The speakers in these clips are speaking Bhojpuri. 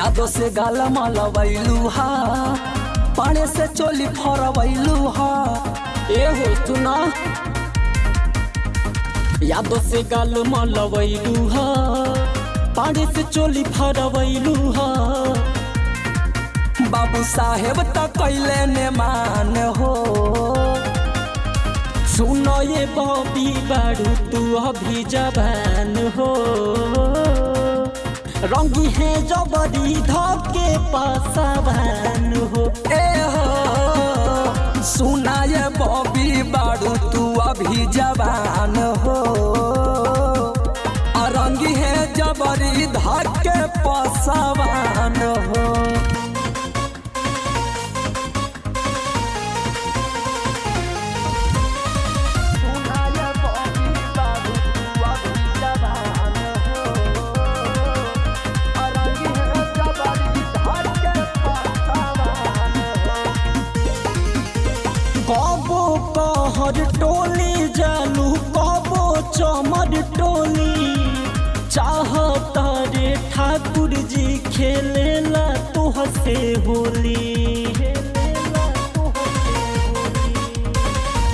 यादों से गाल मलवैलू हा, पानी से चोली फरवैलू हा। ए हो सुना, यादों से गाल मलवैलू हा, पानी से चोली फरवैलू हा। बाबू साहेब त कैले ने मान हो, सुनो ये बॉबी बारू तू अभी जवान हो। रंगी है जबरी धके पासवान हो। ए हो सुना ये बॉबी बारू तू अभी जवान हो, रंगी है जबरी धके पासवान हो। कबो कहर टोली जालू कबो चमर टोली, चाहता रे ठाकुर जी खेलेला तोह से होली।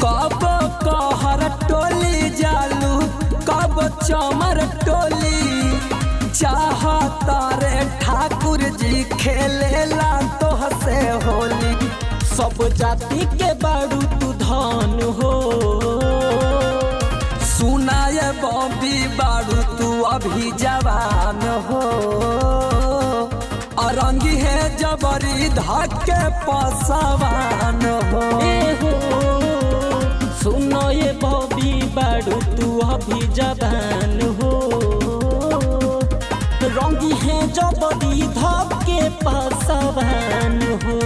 कब कहर टोली जालू कब चमर टोली, चाहता रे ठाकुर जी खेलेला तोह से होली। सब जाति के बारू तू धन हो, सुना ये बॉबी बारू तू अभी जवान हो, रंगी है जबरी धके पासवान हो। सुनो ये बॉबी बारू तू अभी जवान हो, रंगी है जबरी धके पासवान हो।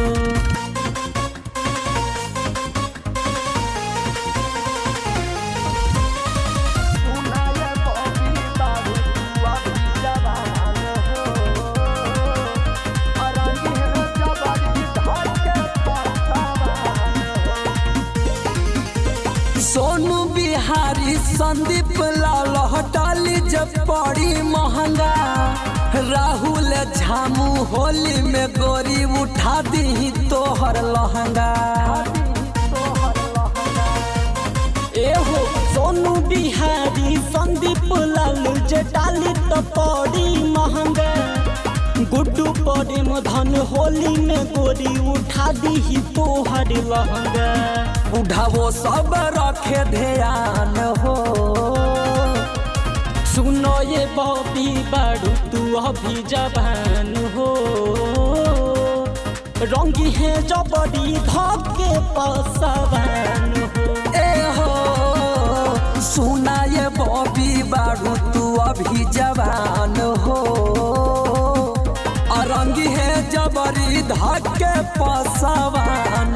सोनू बिहारी संदीप लाल हटाली जब पड़ी महंगा, राहुल झामू होली में गोरी उठा दी तोहर लहंगा। ए हो सोनू बिहारी संदीप लाल जटाली तो पड़ी महंगा, गुड्डू पड़े धन होली में गोरी उठा दी तोहर लहंगा। उठावो सब रखे ध्यान हो, सुनो ये बॉबी बारू तू अभी जवान हो, रंगी है जबरी धके पासवान हो। ए हो सुना ये बॉबी बारू तू अभी जवान हो, रंगी है जबरी धके पासवान।